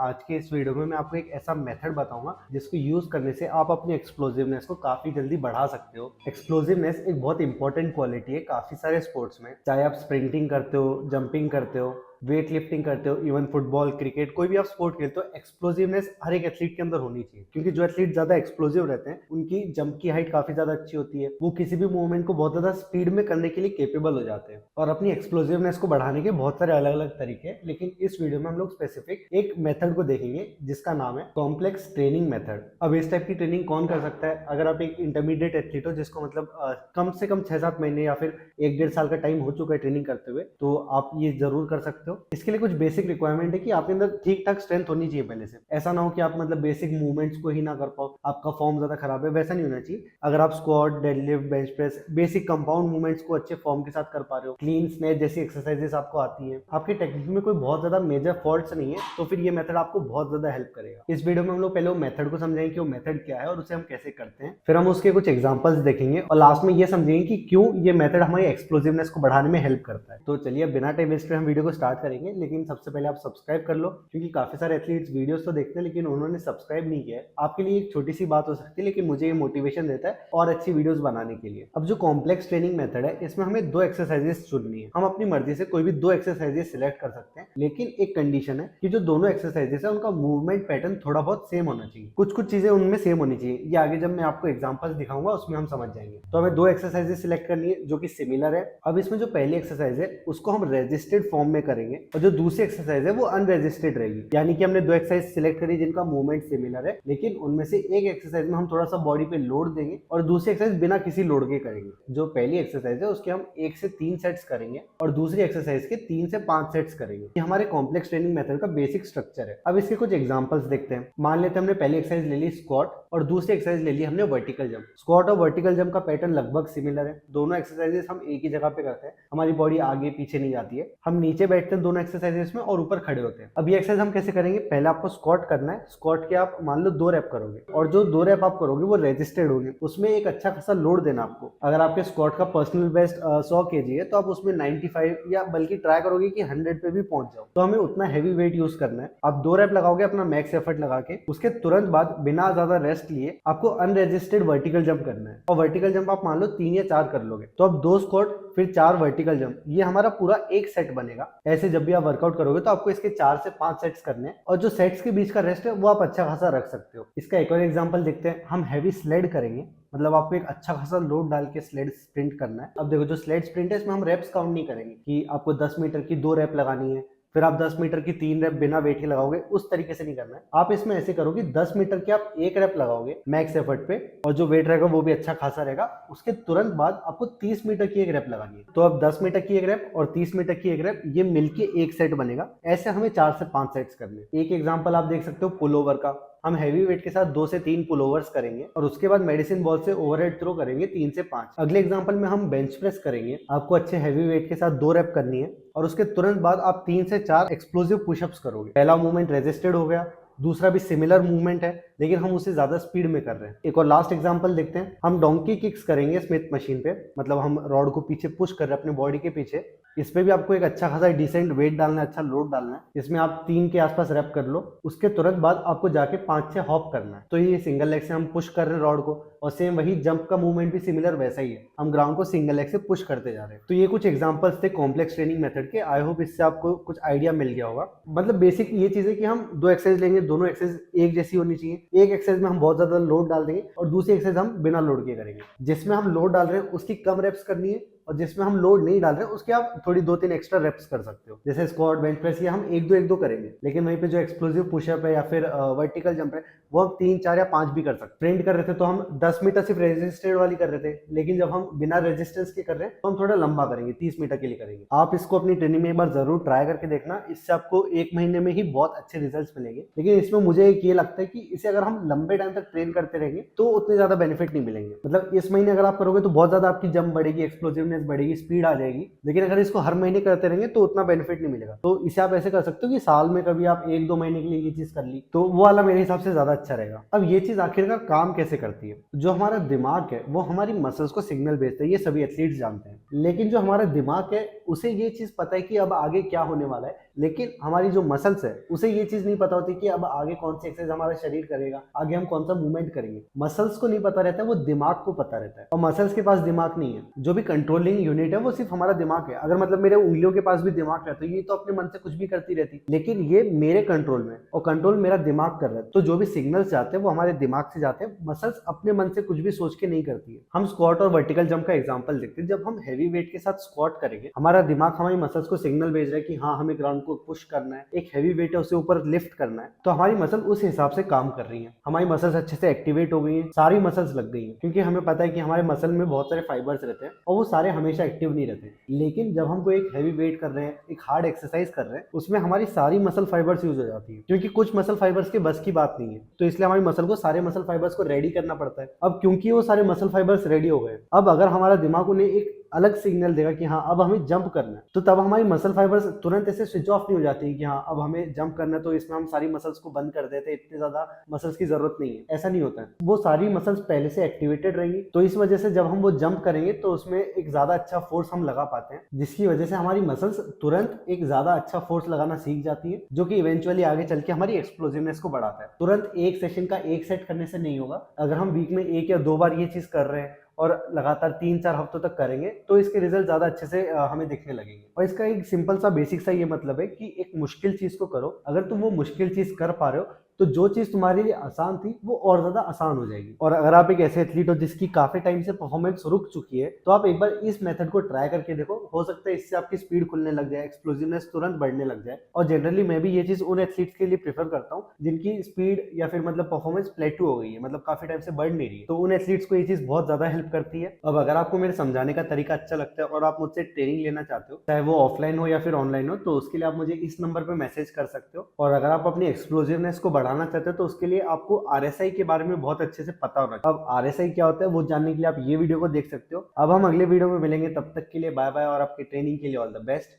आज के इस वीडियो में मैं आपको एक ऐसा मेथड बताऊंगा जिसको यूज करने से आप अपनी एक्सप्लोसिवनेस को काफी जल्दी बढ़ा सकते हो। एक्सप्लोसिवनेस एक बहुत इंपॉर्टेंट क्वालिटी है काफी सारे स्पोर्ट्स में, चाहे आप स्प्रिंटिंग करते हो, जंपिंग करते हो, वेट लिफ्टिंग करते हो, इवन फुटबॉल, क्रिकेट, कोई भी आप स्पोर्ट खेलते हो, एक्सप्लोसिवनेस हर एक एथलीट के अंदर होनी चाहिए। क्योंकि जो एथलीट ज्यादा एक्सप्लोसिव रहते हैं उनकी जंप की हाइट काफी ज्यादा अच्छी होती है, वो किसी भी मूवमेंट को बहुत ज्यादा स्पीड में करने के लिए केपेबल हो जाते हैं। और अपनी एक्सप्लोसिवनेस को बढ़ाने के बहुत सारे अलग अलग तरीके हैं, लेकिन इस वीडियो में हम लोग स्पेसिफिक एक मेथड को देखेंगे जिसका नाम है कॉम्प्लेक्स ट्रेनिंग मेथड। अब इस टाइप की ट्रेनिंग कौन कर सकता है? अगर आप एक इंटरमीडिएट एथलीट हो जिसको मतलब कम से कम 6-7 महीने या फिर 1-1.5 साल का टाइम हो चुका है ट्रेनिंग करते हुए, तो आप ये जरूर कर सकते हो। इसके लिए कुछ बेसिक रिक्वायरमेंट है कि आपके अंदर ठीक ठाक स्ट्रेंथ होनी चाहिए पहले से। ऐसा ना हो कि आप मतलब बेसिक मूवमेंट्स को ही ना कर पाओ, आपका फॉर्म ज्यादा खराब है, वैसा नहीं होना चाहिए। अगर आप squat, deadlift, bench press, basic compound movements को अच्छे फॉर्म के साथ कर पा रहे हो, क्लीन स्नेच जैसी एक्सरसाइजेस आपको आती है, आपकी टेक्निक में कोई बहुत ज्यादा मेजर फॉल्ट्स नहीं है, तो फिर ये मेथड आपको बहुत ज्यादा हेल्प करेगा। इस वीडियो में हम लोग पहले वो मेथड को समझेंगे कि वो मेथड क्या है और उसे हम कैसे करते हैं, फिर हम उसके कुछ एग्जांपल्स देखेंगे और लास्ट में ये समझेंगे कि क्यों ये मेथड हमारी एक्सप्लोसिवनेस को बढ़ाने में हेल्प करता है। तो चलिए बिना टाइम वेस्ट हम वीडियो को स्टार्ट करेंगे, लेकिन सबसे पहले आप सब्सक्राइब कर लो, क्योंकि काफी सारे एथलीट्स वीडियोस तो देखते हैं लेकिन उन्होंने सब्सक्राइब नहीं किया है। आपके लिए एक छोटी सी बात हो सकती है, लेकिन मुझे ये मोटिवेशन देता है और अच्छी वीडियोस बनाने के लिए। अब जो कॉम्प्लेक्स ट्रेनिंग मेथड है, इसमें हमें 2 एक्सरसाइजेस चुननी है। हम अपनी मर्जी से कोई भी 2 एक्सरसाइजेस सिलेक्ट कर सकते हैं, लेकिन एक कंडीशन है कि जो दोनों एक्सरसाइजेस है उनका मूवमेंट पैटर्न थोड़ा बहुत सेम होना चाहिए। कुछ कुछ चीजें उनमें सेम होनी चाहिए, ये आगे जब मैं आपको एग्जांपल्स दिखाऊंगा उसमें हम समझ जाएंगे। तो हमें 2 एक्सरसाइजेस सिलेक्ट करनी है जो कि सिमिलर है। अब इसमें जो पहली एक्सरसाइज है उसको हम रेजिस्टेड फॉर्म में करेंगे और जो दूसरी एक्सरसाइज है वो अनरेजिस्टेड रहेगी। यानी कि हमने 2 एक्सरसाइज सिलेक्ट करी जिनका मूवमेंट सिमिलर है, लेकिन उनमें से एक एक्सरसाइज में हम थोड़ा सा बॉडी पे लोड देंगे और दूसरी एक्सरसाइज बिना किसी लोड के करेंगे। जो पहली एक्सरसाइज है उसके हम 1 से 3 सेट्स करेंगे और दूसरी एक्सरसाइज के 3 से 5 सेट्स करेंगे। ये हमारे कॉम्प्लेक्स ट्रेनिंग मेथड का बेसिक स्ट्रक्चर है। अब इसके कुछ एग्जांपल्स देखते हैं। मान लेते हैं हमने पहली एक्सरसाइज ले ली स्क्वाट और दूसरी एक्सरसाइज ले ली हमने वर्टिकल जंप। स्क्वाट और वर्टिकल जंप का पैटर्न लगभग सिमिलर है, दोनों एक्सरसाइजेस हम एक ही जगह पे करते हैं, हमारी बॉडी आगे पीछे नहीं जाती है, हम नीचे बैठते हैं दोनों एक्सरसाइजेस में और ऊपर खड़े होते हैं। अब ये एक्सरसाइज हम कैसे करेंगे? पहले आपको स्क्वाट करना है। स्क्वाट के आप मान लो 2 रैप करोगे और जो 2 रैप आप करोगे वो रेजिस्टेड होंगे, उसमें एक अच्छा खासा लोड देना आपको। अगर आपके स्क्वाट का पर्सनल बेस्ट 100 kg है तो आप उसमें 95 या बल्कि ट्राई करोगे कि 100 पे भी पहुंच जाओ, तो हमें उतना हैवी वेट यूज करना है। आप 2 रैप लगाओगे अपना मैक्स एफर्ट लगा के, उसके तुरंत बाद बिना ज्यादा रेस्ट लिए आपको अनरेजिस्टेड वर्टिकल जंप करना है। और वर्टिकल जंप आप मान लो 3 या 4 कर लोगे, तो अब 2 स्क्वाट फिर 4 वर्टिकल जंप, ये हमारा पूरा एक सेट बनेगा। ऐसे जब भी आप वर्कआउट करोगे तो आपको इसके 4 से 5 सेट्स करने हैं और जो सेट्स के बीच का रेस्ट है वो आप अच्छा खासा रख सकते हो। इसका एक और एग्जांपल देखते हैं। हम हैवी स्लेड करेंगे, मतलब आपको एक अच्छा खासा लोड डाल के स्लेड स्प्रिंट करना है। अब देखो जो स्लेड स्प्रिंट है इसमें हम रेप्स काउंट नहीं करेंगे कि आपको 10 मीटर की 2 रैप लगानी है फिर आप 10 मीटर की 3 रैप बिना वेट के लगाओगे, उस तरीके से नहीं करना है। आप इसमें ऐसे करोगे 10 मीटर की आप 1 रैप लगाओगे मैक्स एफर्ट पे और जो वेट रहेगा वो भी अच्छा खासा रहेगा। उसके तुरंत बाद आपको 30 मीटर की 1 रैप लगानी है। तो अब 10 मीटर की 1 रैप और 30 मीटर की 1 रैप ये मिलके एक सेट बनेगा। ऐसे हमें 4 से 5 सेट्स करने। एक एग्जांपल आप देख सकते हो पुल ओवर का। हम हैवी वेट के साथ 2 से 3 पुल ओवर्स करेंगे और उसके बाद मेडिसिन बॉल से ओवरहेड थ्रो करेंगे 3 से 5। अगले एग्जांपल में हम बेंच प्रेस करेंगे। आपको अच्छे हैवी वेट के साथ 2 रैप करनी है और उसके तुरंत बाद आप 3 से 4 एक्सप्लोसिव पुशअप्स करोगे। पहला मूवमेंट रेजिस्टेड हो गया, दूसरा भी सिमिलर मूवमेंट है लेकिन हम उसे ज्यादा स्पीड में कर रहे हैं। एक और लास्ट एग्जांपल देखते हैं। हम डोंकी किक्स करेंगे स्मिथ मशीन पे, मतलब हम रॉड को पीछे पुश कर रहे हैं अपने बॉडी के पीछे। इस पे भी आपको एक अच्छा खासा डिसेंट वेट डालना है, अच्छा लोड डालना है। इसमें आप 3 के आसपास रैप कर लो, उसके तुरंत बाद आपको जाके 5-6 हॉप करना है। तो ये सिंगल लेग से हम पुश कर रहे हैं रॉड को और सेम वही जंप का मूवमेंट भी सिमिलर वैसा ही है, हम ग्राउंड को सिंगल लेग से पुश करते जा रहे हैं। तो ये कुछ एग्जांपल्स थे कॉम्प्लेक्स ट्रेनिंग मेथड के। आई होप इससे आपको कुछ आइडिया मिल गया होगा। मतलब बेसिक ये चीज है कि हम 2 एक्सरसाइज लेंगे, दोनों एक्सरसाइज एक जैसी होनी चाहिए। एक एक्सरसाइज में हम बहुत ज्यादा लोड डाल देंगे और दूसरी एक्सरसाइज हम बिना लोड के करेंगे। जिसमें हम लोड डाल रहे हैं उसकी कम रेप्स करनी है और जिसमें हम लोड नहीं डाल रहे हैं उसके आप थोड़ी 2-3 एक्स्ट्रा रेप्स कर सकते हो। जैसे स्क्वाट, बेंच प्रेस ये हम 1-2 करेंगे, लेकिन वहीं पे जो एक्सप्लोसिव पुशअप है या फिर वर्टिकल जंप है वो हम 3, 4 या 5 भी कर सकते हैं। स्प्रिंट कर रहे थे तो हम 10 मीटर सिर्फ रेजिस्टेड वाली कर रहे थे, लेकिन जब हम बिना रेजिस्टेंस के कर रहे हैं तो हम थोड़ा लंबा करेंगे, 30 मीटर के लिए करेंगे। आप इसको अपनी ट्रेनिंग में एक बार जरूर ट्राई करके देखना, इससे आपको 1 महीने में ही बहुत अच्छे रिजल्ट्स मिलेंगे। लेकिन इसमें मुझे एक ये लगता है कि इसे अगर हम लंबे टाइम तक ट्रेन करते रहेंगे तो उतने ज्यादा बेनिफिट नहीं मिलेंगे। मतलब इस महीने अगर आप करोगे तो बहुत ज्यादा आपकी जंप बढ़ेगी, एक्सप्लोसिवनेस एक्सप्लोसिवनेस बढ़ेगी, स्पीड आ जाएगी, लेकिन अगर इसको हर महीने करते रहेंगे तो उतना बेनिफिट नहीं मिलेगा। तो इसे आप ऐसे कर सकते हो कि साल में कभी आप 1-2 महीने के लिए ये चीज कर ली, तो वो वाला मेरे हिसाब से ज्यादा अच्छा रहेगा। अब ये चीज आखिरकार काम कैसे करती है? जो हमारा दिमाग है वो हमारी मसल्स को सिग्नल भेजता है, ये सभी एथलीट्स जानते हैं, लेकिन जो हमारा दिमाग है उसे ये चीज पता है कि अब आगे क्या होने वाला है, लेकिन हमारी जो मसल्स है उसे ये चीज नहीं पता होती कि अब आगे कौन सी एक्सरसाइज हमारा शरीर करेगा, आगे हम कौन सा मूवमेंट करेंगे। मसल्स को नहीं पता रहता है, वो दिमाग को पता रहता है, और मसल्स के पास दिमाग नहीं है। जो भी कंट्रोलिंग यूनिट है वो सिर्फ हमारा दिमाग है। अगर मतलब मेरे उंगलियों के पास भी दिमाग रहता है, ये तो अपने मन से कुछ भी करती रहती, लेकिन ये मेरे कंट्रोल में, और कंट्रोल मेरा दिमाग कर रहा है। तो जो भी सिग्नल्स जाते हैं वो हमारे दिमाग से जाते हैं, मसल्स अपने मन से कुछ भी सोच के नहीं करती है। हम स्क्वाट और वर्टिकल जंप का एग्जांपल देखते हैं। जब हम हैवी वेट के साथ स्क्वाट करेंगे, हमारा दिमाग हमारी मसल्स को सिग्नल भेज रहा है कि हाँ हमें ग्राउंड को पुश करना है, एक हैवी वेट है उसे ऊपर लिफ्ट करना है, तो हमारी मसल उस हिसाब से काम कर रही है। हमारी मसल्स अच्छे से एक्टिवेट हो गई हैं, सारी मसल्स लग गई हैं, क्योंकि हमें पता है कि हमारे मसल में बहुत सारे फाइबर्स रहते हैं और वो सारे हमेशा एक्टिव नहीं रहते। लेकिन जब हम कोई एक हैवी वेट कर रहे हैं, एक हार्ड एक्सरसाइज कर रहे हैं, उसमें हमारी सारी मसल फाइबर्स यूज हो जाती है, क्योंकि कुछ मसल फाइबर्स के बस की बात नहीं है, तो इसलिए हमारी मसल को सारे मसल फाइबर्स को रेडी करना पड़ता है। अब क्योंकि वो सारे मसल फाइबर्स रेडी हो गए, अब अगर हमारा दिमाग उन्हें एक अलग सिग्नल देगा कि हाँ अब हमें जंप करना है, तो तब हमारी मसल फाइबर्स तुरंत ऐसे स्विच ऑफ नहीं हो जाती कि हाँ अब हमें जंप करना है तो इसमें हम सारी मसल्स को बंद कर देते हैं, इतने ज्यादा मसल्स की जरूरत नहीं है। ऐसा नहीं होता है, वो सारी मसल्स पहले से एक्टिवेटेड रहेंगी, तो इस वजह से जब हम वो जंप करेंगे तो उसमें एक ज्यादा अच्छा फोर्स हम लगा पाते हैं, जिसकी वजह से हमारी मसल्स तुरंत एक ज्यादा अच्छा फोर्स लगाना सीख जाती है, जो कि इवेंचुअली आगे चल के हमारी एक्सप्लोसिवनेस को बढ़ाता है। तुरंत एक सेशन का एक सेट करने से नहीं होगा। अगर हम वीक में 1 या 2 बार ये चीज कर रहे हैं और लगातार 3-4 हफ्तों तक करेंगे, तो इसके रिजल्ट ज्यादा अच्छे से हमें दिखने लगेंगे। और इसका एक सिंपल सा बेसिक सा ये मतलब है कि एक मुश्किल चीज को करो, अगर तुम वो मुश्किल चीज कर पा रहे हो तो जो चीज तुम्हारे लिए आसान थी वो और ज्यादा आसान हो जाएगी। और अगर आप एक ऐसे एथलीट हो जिसकी काफी टाइम से परफॉर्मेंस रुक चुकी है, तो आप एक बार इस मेथड को ट्राई करके देखो, हो सकता है इससे आपकी स्पीड खुलने लग जाए, एक्सप्लोसिवनेस तुरंत बढ़ने लग जाए। और जनरली मैं भी ये चीज उन एथलीट्स के लिए प्रेफर करता हूँ जिनकी स्पीड या फिर मतलब परफॉर्मेंस प्लेटू हो गई है, मतलब काफी टाइम से बढ़ नहीं रही है, तो उन एथलीट्स को ये चीज बहुत ज्यादा हेल्प करती है। अब अगर आपको मेरे समझाने का तरीका अच्छा लगता है और आप मुझसे ट्रेनिंग लेना चाहते हो, चाहे वो ऑफलाइन हो या फिर ऑनलाइन हो, तो उसके लिए आप मुझे इस नंबर पे मैसेज कर सकते हो। और अगर आप अपनी एक्सप्लोसिवनेस को बढ़ाना चाहते हो तो उसके लिए आपको आरएसआई के बारे में बहुत अच्छे से पता होना चाहिए। अब आरएसआई क्या होता है वो जानने के लिए आप ये वीडियो को देख सकते हो। अब हम अगले वीडियो में मिलेंगे, तब तक के लिए बाय बाय, और आपकी ट्रेनिंग के लिए ऑल द बेस्ट।